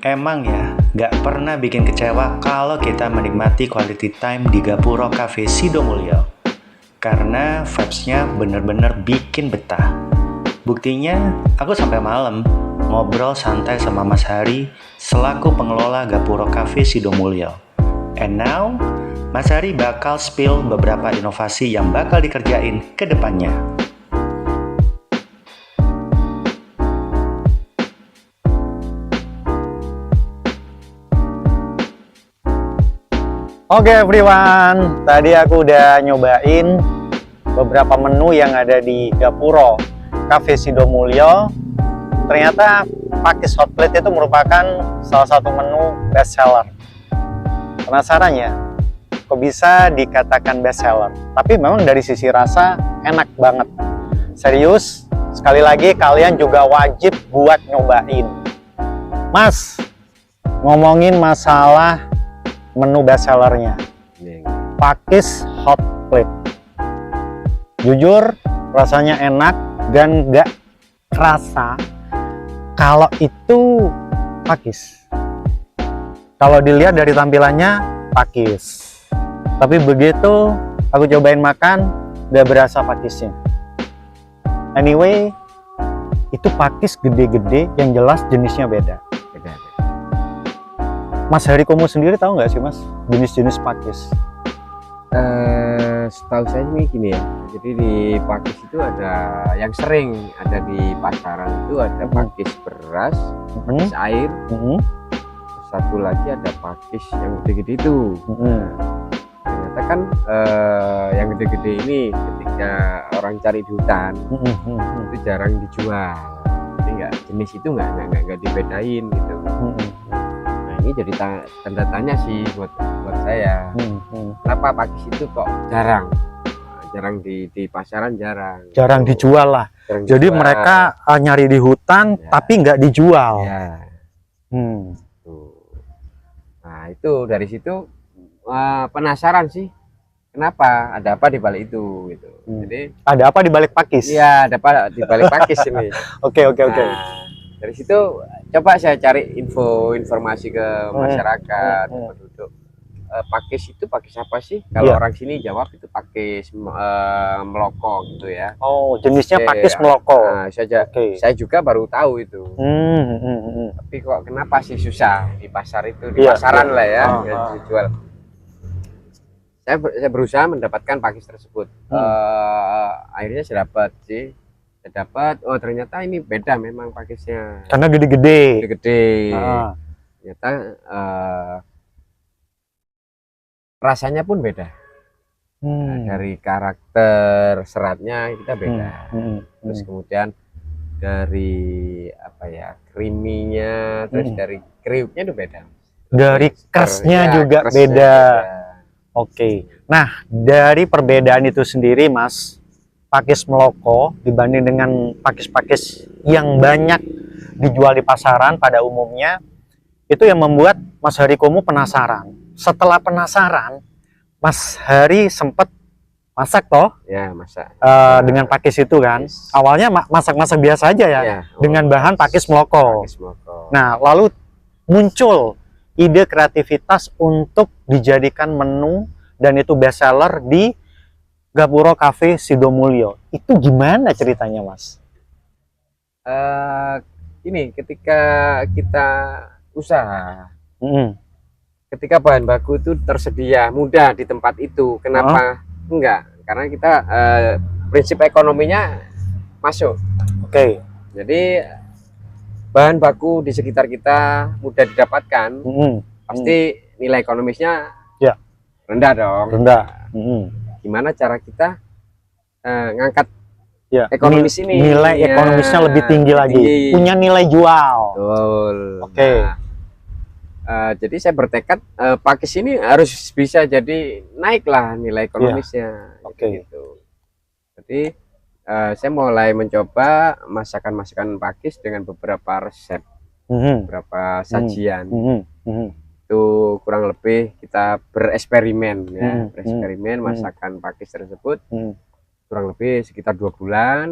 Emang ya, gak pernah bikin kecewa kalau kita menikmati quality time di Gapuro Cafe Sidomulyo. Karena vibes-nya bener-bener bikin betah. Buktinya, aku sampai malam ngobrol santai sama Mas Hari selaku pengelola Gapuro Cafe Sidomulyo. And now, Mas Hari bakal spill beberapa inovasi yang bakal dikerjain ke depannya. Oke everyone, tadi aku udah nyobain beberapa menu yang ada di Gapuro Cafe Sidomulyo. Ternyata pakis hot plate itu merupakan salah satu menu best seller. Penasaran ya? Kok bisa dikatakan best seller? Tapi memang dari sisi rasa enak banget. Serius, sekali lagi kalian juga wajib buat nyobain. Mas, ngomongin masalah menu best sellernya, pakis hot plate. Jujur rasanya enak dan gak kerasa kalau itu pakis. Kalau dilihat dari tampilannya pakis, tapi begitu aku cobain makan gak berasa pakisnya. Anyway, itu pakis gede-gede yang jelas jenisnya beda. Mas Hari Komo sendiri tahu nggak sih Mas jenis-jenis pakis? Setahu saya ini gini ya, jadi di pakis itu ada yang sering ada di pasaran itu ada pakis beras, pakis air, satu lagi ada pakis yang gede-gede itu. Ternyata kan yang gede-gede ini ketika orang cari di hutan itu jarang dijual, jadi jenis itu nggak dibedain gitu. Ini jadi tanda tanya sih buat saya. Kenapa pakis itu kok jarang di pasaran, jarang dijual lah. Jadi mereka nyari di hutan ya, tapi nggak dijual ya. Nah itu dari situ penasaran sih kenapa, ada apa di balik itu gitu. Jadi ada apa di balik pakis? Iya, ada apa di balik pakis ini. Oke. Dari situ coba saya cari informasi ke masyarakat, penduduk. Pakis itu pakis apa sih? Kalau orang sini jawab itu pakis meloko gitu ya. Oh, jenisnya pakis meloko. Nah, saya juga baru tahu itu. Tapi kok kenapa sih susah di pasar itu, di pasaran lah ya, dijual. Saya berusaha mendapatkan pakis tersebut. Akhirnya saya dapat sih. Oh ternyata ini beda memang pakisnya karena gede-gede. Ternyata rasanya pun beda. Dari karakter seratnya kita beda. Terus kemudian dari apa ya, creaminya, terus dari kriuknya itu beda. Dari kersnya juga beda. Oke. Nah dari perbedaan itu sendiri Mas, pakis meloko dibanding dengan pakis-pakis yang banyak dijual di pasaran pada umumnya, itu yang membuat Mas Hari Komo penasaran. Setelah penasaran, Mas Hari sempat masak toh? Ya, masak. Dengan pakis itu kan. Awalnya masak-masak biasa aja ya, dengan bahan pakis meloko. Nah, lalu muncul ide kreativitas untuk dijadikan menu dan itu best seller di Gapuro Cafe Sidomulyo. Itu gimana ceritanya Mas? Ini ketika kita usaha, ketika bahan baku itu tersedia mudah di tempat itu, kenapa enggak? Karena kita prinsip ekonominya masuk. Jadi bahan baku di sekitar kita mudah didapatkan, pasti nilai ekonomisnya rendah dong. Gimana cara kita ngangkat ekonomis ini, nilai ekonomisnya lebih tinggi lagi, punya nilai jual. Betul. Jadi saya bertekad pakis ini harus bisa jadi naiklah nilai ekonomisnya. Gitu. Jadi saya mulai mencoba masakan pakis dengan beberapa resep, beberapa sajian. Itu kurang lebih kita bereksperimen ya, masakan pakis tersebut kurang lebih sekitar 2 bulan.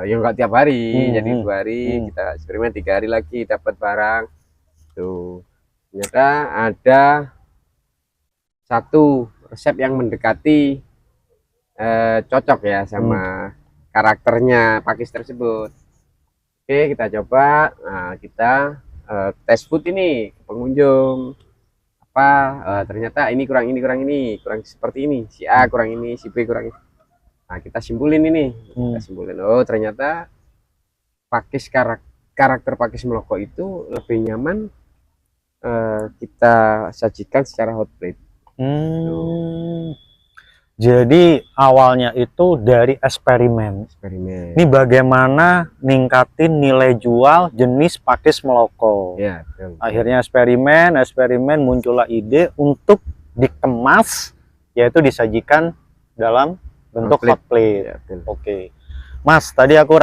Ya enggak tiap hari, jadi 2 hari kita eksperimen, 3 hari lagi dapat barang. Tuh, ternyata ada satu resep yang mendekati cocok ya sama karakternya pakis tersebut. Oke, kita coba. Nah, kita tes food ini ke pengunjung. Apa ternyata ini kurang seperti ini. Si A kurang ini, si B kurang ini. Nah, kita simpulin ini. Kita simpulin. Oh, ternyata pakis karakter pakis Meloko itu lebih nyaman kita sajikan secara hot plate. Jadi awalnya itu dari eksperimen. Ini bagaimana ningkatin nilai jual jenis pakis Meloko. Ya, betul. Akhirnya eksperimen muncullah ide untuk dikemas, yaitu disajikan dalam bentuk hot plate. Ya, betul. Oke, Mas, tadi aku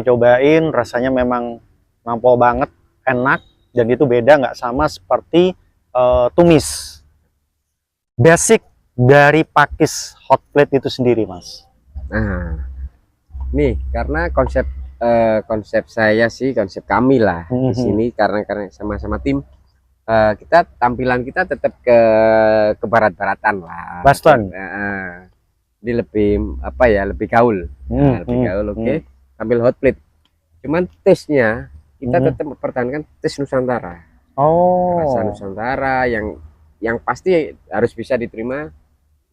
cobain, rasanya memang nampol banget, enak, dan itu beda nggak sama seperti tumis. Basic dari pakis hot plate itu sendiri, Mas. Nah, nih karena konsep saya sih, konsep kami lah di sini, karena sama-sama tim, kita tampilan kita tetap ke barat-baratan lah. Western. Ini lebih apa ya, lebih gaul. Lebih gaul. Oke. Tampil hot plate. Cuman taste-nya kita tetap mempertahankan taste Nusantara. Rasa Nusantara yang pasti harus bisa diterima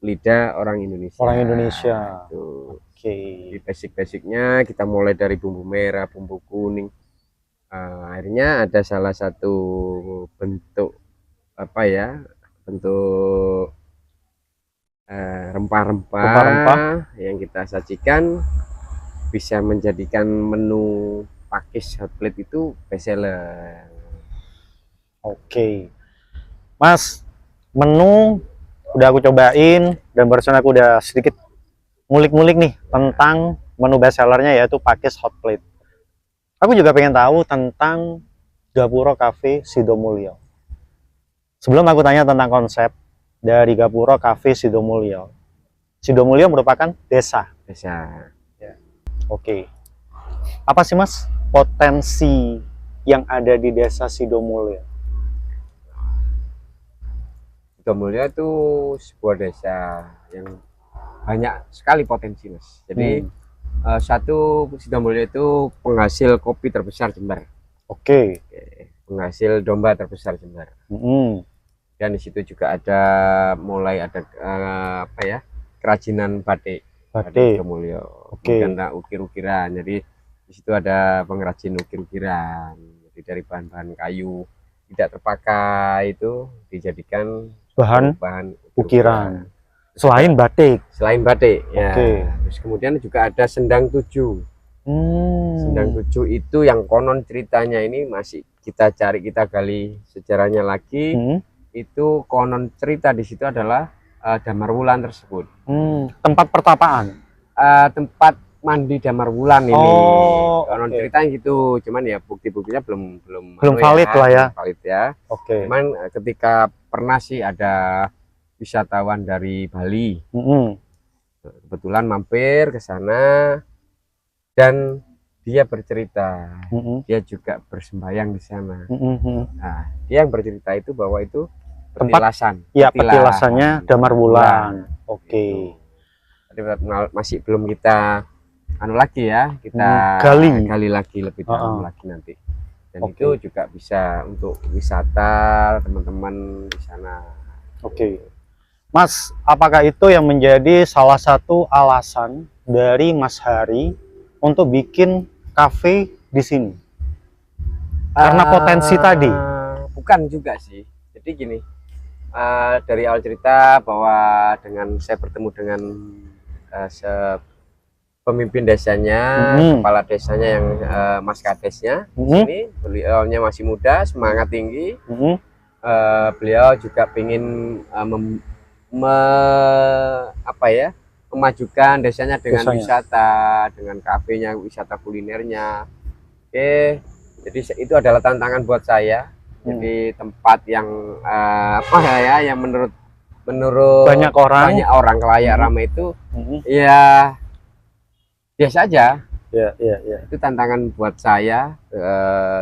lidah orang Indonesia. Orang Indonesia. Oke. Di basic-basicnya kita mulai dari bumbu merah, bumbu kuning. Akhirnya ada salah satu bentuk apa ya? Bentuk rempah-rempah yang kita sajikan bisa menjadikan menu pakis hot plate itu best seller. Oke, Mas, menu udah aku cobain dan barusan aku udah sedikit ngulik-ngulik nih tentang menu best sellernya, yaitu pakis hot plate. Aku juga pengen tahu tentang Gapuro Cafe Sidomulyo. Sebelum aku tanya tentang konsep dari Gapuro Cafe Sidomulyo, Sidomulyo merupakan desa. Ya. Oke. Apa sih, Mas, potensi yang ada di desa Sidomulyo? Sidomulyo itu sebuah desa yang banyak sekali potensi, Mas. Jadi satu, Sidomulyo itu penghasil kopi terbesar Jember. Oke. Penghasil domba terbesar Jember. Dan di situ juga mulai ada apa ya, kerajinan batik. Sidomulyo. Karena ukir-ukiran. Jadi di situ ada pengrajin ukir-ukiran. Jadi dari bahan-bahan kayu tidak terpakai itu dijadikan bahan ukiran. Selain batik ya. Terus kemudian juga ada sendang tujuh. Sendang tujuh itu yang konon ceritanya ini masih kita cari, kita gali sejarahnya lagi. Itu konon cerita di situ adalah Damar Wulan tersebut. Tempat pertapaan, tempat mandi Damar Wulan ini. Konon ceritanya gitu. Cuman ya bukti-buktinya belum valid lah ya. Valid ya. Cuman ketika pernah sih ada wisatawan dari Bali, kebetulan mampir ke sana dan dia bercerita, dia juga bersembayang di sana. Nah, dia yang bercerita itu bahwa itu petilasan. Ya, petilasannya Damar Wulan. Oke. Jadi masih belum kita lagi ya, kita gali lagi lebih dalam lagi nanti. Dan itu juga bisa untuk wisata teman-teman di sana. Mas, apakah itu yang menjadi salah satu alasan dari Mas Hari untuk bikin kafe di sini? Karena potensi tadi? Bukan juga sih. Jadi gini, dari awal cerita bahwa dengan saya bertemu dengan pemimpin desanya, kepala desanya yang Mas Kadesnya di sini, beliaunya masih muda, semangat tinggi. Beliau juga ingin memajukan desanya dengan wisata, dengan kafenya, wisata kulinernya. Jadi itu adalah tantangan buat saya. Jadi tempat yang yang menurut banyak orang kelayak ramai itu ya biasa aja. Iya. Itu tantangan buat saya,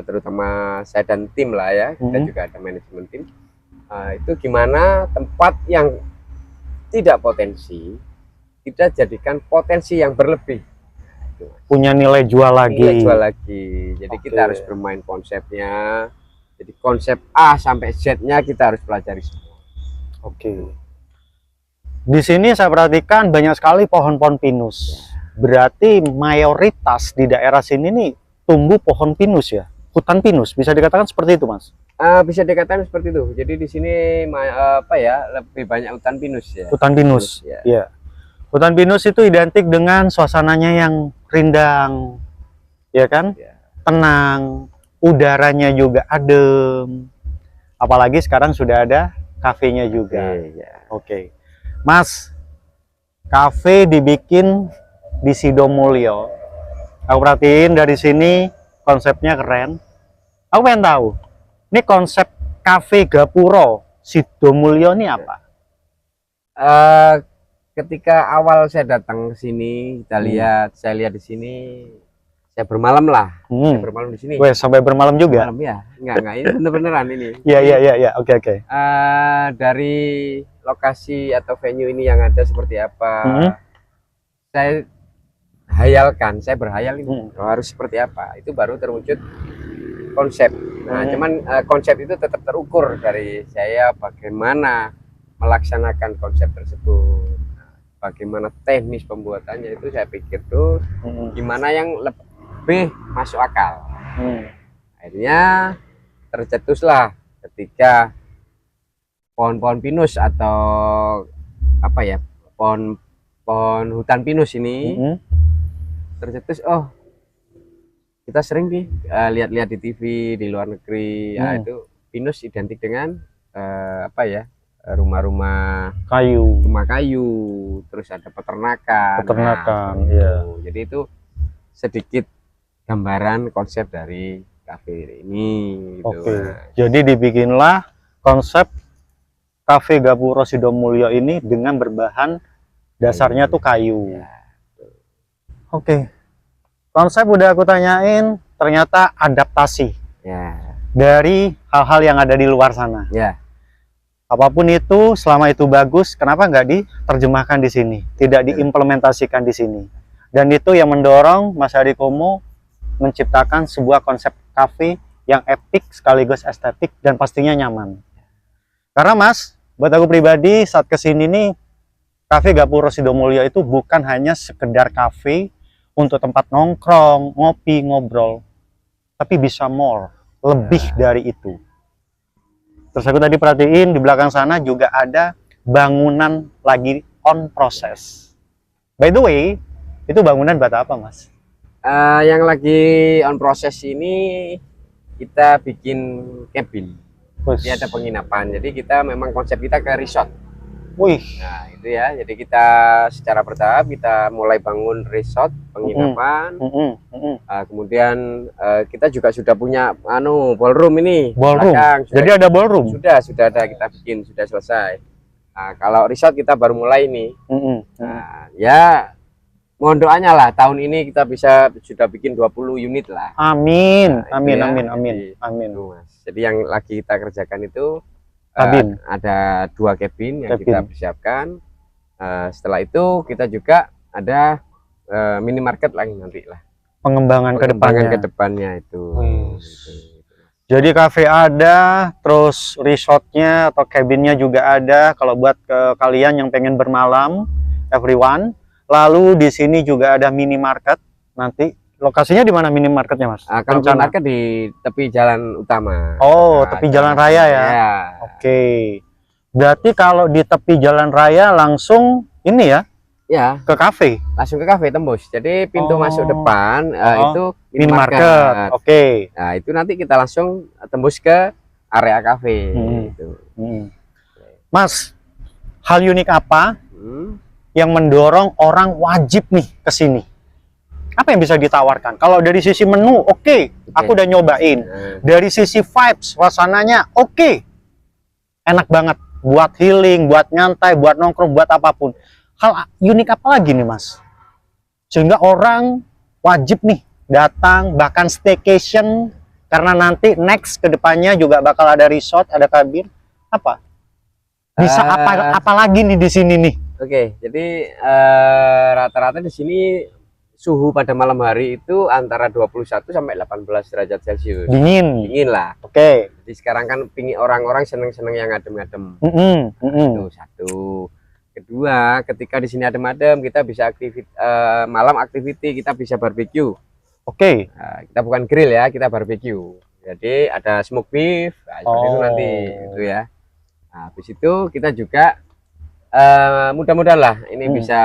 terutama saya dan tim lah ya. Kita juga ada manajemen tim. Itu gimana tempat yang tidak potensi kita jadikan potensi yang berlebih, punya nilai jual lagi. Nilai jual lagi. Jadi kita harus bermain konsepnya. Jadi konsep A sampai Z-nya kita harus pelajari semua. Oke. Di sini saya perhatikan banyak sekali pohon-pohon pinus. Berarti mayoritas di daerah sini nih tumbuh pohon pinus ya, hutan pinus. Bisa dikatakan seperti itu, Mas? Bisa dikatakan seperti itu. Jadi di sini lebih banyak hutan pinus ya. Hutan pinus. Ya. Ya. Hutan pinus itu identik dengan suasananya yang rindang, ya kan? Ya. Tenang, udaranya juga adem. Apalagi sekarang sudah ada kafenya juga. Oke. Mas, kafe dibikin di Sidomulyo. Aku perhatiin dari sini konsepnya keren. Aku pengen tahu, ini konsep kafe Gapuro Sidomulyo ini apa? Ketika awal saya datang ke sini, saya lihat di sini, saya bermalam lah. Saya bermalam di sini. Weh, sampai bermalam juga? Malam ya, enggak ini bener-beneran ini. Iya, oke. Dari lokasi atau venue ini yang ada seperti apa, saya hayalkan, saya berhayal ini harus seperti apa, itu baru terwujud konsep. Nah, cuman konsep itu tetap terukur dari saya bagaimana melaksanakan konsep tersebut. Bagaimana teknis pembuatannya itu saya pikir tuh gimana yang lebih masuk akal. Akhirnya tercetuslah ketika pohon-pohon pinus atau apa ya, pohon hutan pinus ini tercetus. Oh, kita sering nih lihat-lihat di TV di luar negeri, ya itu pinus identik dengan apa ya, rumah-rumah kayu, terus ada peternakan. Ya. Jadi itu sedikit gambaran konsep dari kafe ini. Gitu. Jadi dibikinlah konsep kafe Gapuro Sidomulyo ini dengan berbahan dasarnya tuh kayu. Ya. Konsep udah aku tanyain, ternyata adaptasi dari hal-hal yang ada di luar sana. Apapun itu, selama itu bagus, kenapa nggak diterjemahkan di sini, tidak diimplementasikan di sini? Dan itu yang mendorong Mas Hadi Komo menciptakan sebuah konsep kafe yang epik sekaligus estetik dan pastinya nyaman. Karena Mas, buat aku pribadi saat kesini nih, kafe Gapuro Sidomulyo itu bukan hanya sekedar kafe untuk tempat nongkrong, ngopi, ngobrol, tapi bisa more, lebih dari itu. Terus aku tadi perhatiin di belakang sana juga ada bangunan lagi on proses. By the way, itu bangunan buat apa, Mas? Yang lagi on proses ini kita bikin cabin. Jadi ada penginapan. Jadi kita memang konsep kita ke resort. Wih. Nah itu ya. Jadi kita secara bertahap kita mulai bangun resort penginapan. Kemudian kita juga sudah punya ballroom ini. Ballroom. Jadi ada ballroom. Sudah ada kita bikin, sudah selesai. Nah, kalau resort kita baru mulai nih. Nah, ya mohon doanya lah tahun ini kita sudah bikin 20 unit lah. Amin. Nah, amin. Jadi yang lagi kita kerjakan itu ada 2 cabin yang kita persiapkan. Setelah itu kita juga ada minimarket lagi nanti lah. Pengembangan ke depannya itu. Jadi kafe ada, terus resortnya atau cabinnya juga ada. Kalau buat kalian yang pengen bermalam, everyone. Lalu di sini juga ada minimarket. Nanti lokasinya di mana minimarketnya, Mas? Kalau minimarket di tepi jalan utama. Oh, tepi jalan raya ya? Oke. Berarti kalau di tepi jalan raya langsung ini ya? Ya. Ke kafe? Langsung ke kafe tembus. Jadi pintu masuk depan itu minimarket. Oke. Nah, itu nanti kita langsung tembus ke area kafe. Gitu. Mas, hal unik apa yang mendorong orang wajib nih ke sini? Apa yang bisa ditawarkan? Kalau dari sisi menu, oke, aku udah nyobain. Dari sisi vibes, suasananya, oke, enak banget. Buat healing, buat nyantai, buat nongkrong, buat apapun. Hal unik apa lagi nih, Mas? Sehingga orang wajib nih datang, bahkan staycation, karena nanti next ke depannya juga bakal ada resort, ada kabin. Apa? Bisa apa lagi nih di sini nih? Oke, jadi rata-rata di sini suhu pada malam hari itu antara 21 sampai 18 derajat Celcius. Dingin. Dingin lah. Oke. Jadi sekarang kan pingin orang-orang seneng-seneng yang adem-adem. Itu satu. Kedua, ketika di sini adem-adem, kita bisa malam activity, kita bisa barbecue. Oke. Nah, kita bukan grill ya, kita barbecue. Jadi ada smoke beef, nah, seperti itu nanti itu ya. Nah, habis itu kita juga mudah-mudahan lah ini bisa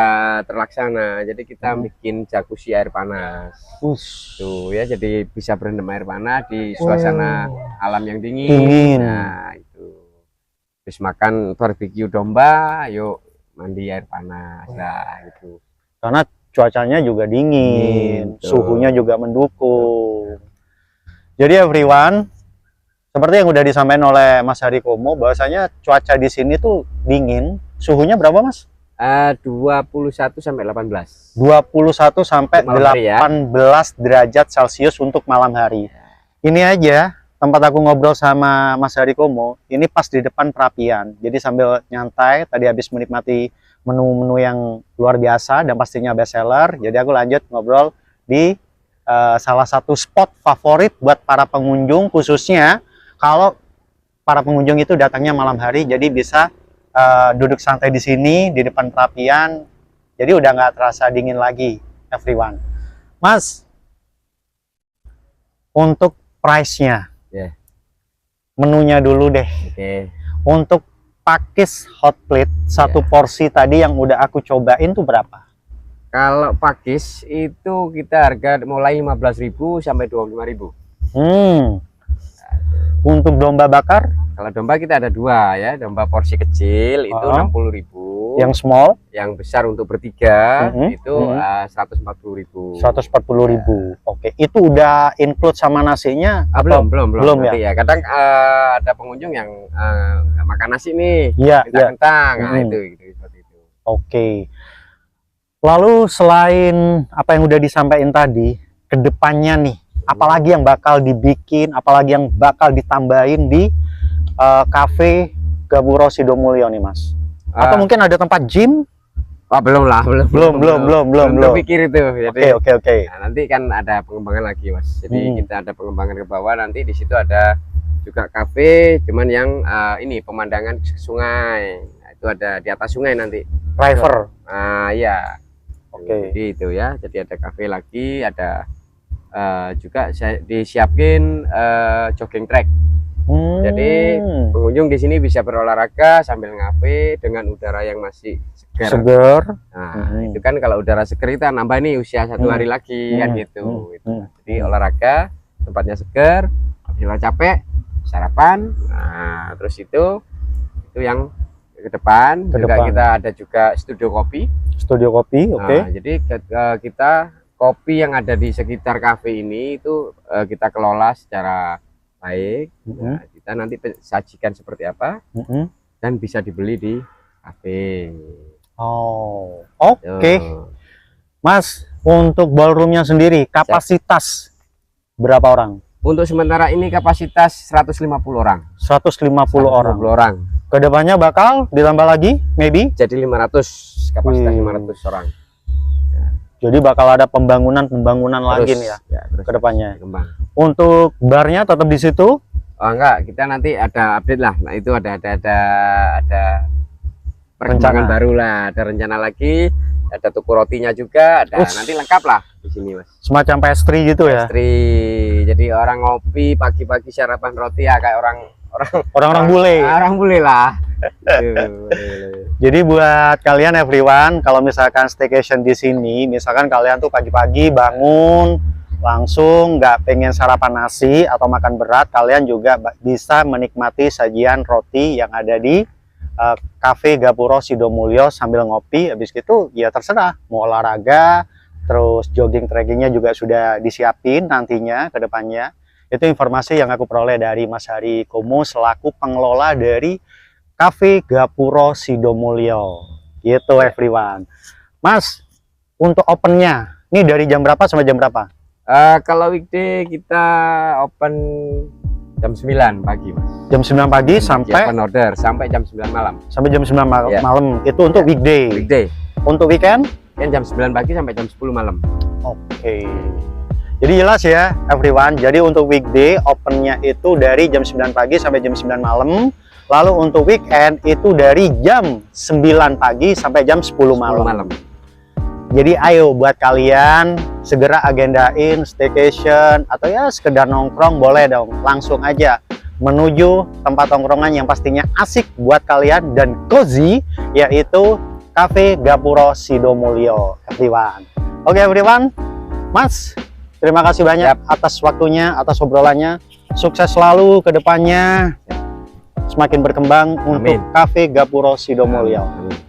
terlaksana. Jadi kita bikin jacuzzi air panas. Tuh ya, jadi bisa berendam air panas di suasana alam yang dingin. Nah, itu. Terus makan barbecue domba, yuk mandi air panas. Nah, itu. Karena cuacanya juga dingin, suhunya juga mendukung. Jadi everyone, seperti yang udah disampaikan oleh Mas Hari Komo, bahwasanya cuaca di sini tuh dingin. Suhunya berapa, Mas? 21 sampai 18. 21 sampai 18 ya. derajat Celcius untuk malam hari. Ini aja tempat aku ngobrol sama Mas Hari Komo, ini pas di depan perapian. Jadi sambil nyantai, tadi habis menikmati menu-menu yang luar biasa dan pastinya best seller. Jadi aku lanjut ngobrol di salah satu spot favorit buat para pengunjung, khususnya kalau para pengunjung itu datangnya malam hari, jadi bisa duduk santai di sini di depan perapian. Jadi udah nggak terasa dingin lagi, everyone. Mas, untuk price-nya, menunya dulu deh. Untuk pakis hot plate satu porsi tadi yang udah aku cobain tuh berapa? Kalau pakis itu kita harga mulai 15.000 sampai 25.000. Untuk domba bakar? Kalau domba kita ada dua ya, domba porsi kecil itu 60.000. Yang small? Yang besar untuk bertiga itu 140.000. 140.000. Oke, itu udah include sama nasinya? Belum ya? Ya. Kadang ada pengunjung yang nggak makan nasi nih, minta kentang, nah itu seperti itu. Oke. Lalu selain apa yang udah disampaikan tadi, kedepannya nih, apalagi yang bakal dibikin, apalagi yang bakal ditambahin di Cafe Gapuro Sidomulyo nih, Mas? Atau mungkin ada tempat gym? Belum lah, belum pikir itu. Oke. Nah, nanti kan ada pengembangan lagi, Mas. Jadi kita ada pengembangan ke bawah, nanti di situ ada juga kafe, cuman yang ini pemandangan ke sungai. Nah, itu ada di atas sungai nanti. River. Iya. Oke. Jadi itu ya. Jadi ada kafe lagi, ada juga saya disiapin jogging track. Jadi pengunjung di sini bisa berolahraga sambil ngafe dengan udara yang masih segar. Nah, itu kan kalau udara segar kita nambah nih usia 1 hari lagi kan gitu. Jadi olahraga, tempatnya segar, habis capek, sarapan. Nah, terus itu yang ke depan juga kita ada juga studio kopi. Studio kopi, oke. Nah, jadi kita kopi yang ada di sekitar kafe ini itu kita kelola secara baik. Nah, kita nanti sajikan seperti apa dan bisa dibeli di kafe. Oke. Mas, untuk ballroomnya sendiri kapasitas berapa orang? Untuk sementara ini kapasitas 150 orang. 150 orang. Kedepannya bakal ditambah lagi, maybe? Jadi 500, kapasitas 500 orang. Jadi bakal ada pembangunan lagi nih ya, ke depannya. Untuk barnya tetap di situ? Enggak, kita nanti ada update lah. Nah, itu ada perkembangan baru lah, ada rencana lagi, ada toko rotinya juga, ada nanti lengkap lah di sini, Mas. Semacam pastry gitu ya? Pastry. Jadi orang ngopi pagi-pagi sarapan roti ya kayak orang bule. Orang bule lah. Jadi buat kalian everyone, kalau misalkan staycation di sini, misalkan kalian tuh pagi-pagi bangun langsung nggak pengen sarapan nasi atau makan berat, kalian juga bisa menikmati sajian roti yang ada di Cafe Gapuro Sidomulyo sambil ngopi. Habis itu ya terserah mau olahraga, terus jogging trekkingnya juga sudah disiapin nantinya ke depannya. Itu informasi yang aku peroleh dari Mas Hari Komo selaku pengelola dari Cafe Gapuro Sidomulyo. Gitu everyone. Mas, untuk opennya Ini dari jam berapa sampai jam berapa? Kalau weekday kita open jam 9 pagi, Mas. Jam 9 pagi sampai Open order sampai jam 9 malam. sampai jam 9 Ya. malam. Itu untuk weekday. Weekday Untuk weekend? kan jam 9 pagi sampai jam 10 malam. Oke. Jadi jelas ya, everyone. Jadi untuk weekday opennya itu dari jam 9 pagi sampai jam 9 malam. Lalu untuk weekend itu dari jam 9 pagi sampai jam 10 malam. Jadi ayo buat kalian segera agendain staycation atau ya sekedar nongkrong, boleh dong. Langsung aja menuju tempat tongkrongan yang pastinya asik buat kalian dan cozy, yaitu Cafe Gapuro Sidomulyo, everyone. Oke everyone, Mas, terima kasih banyak atas waktunya, atas obrolannya. Sukses selalu ke depannya, semakin berkembang untuk Cafe Gapuro Sidomulyo. Amin.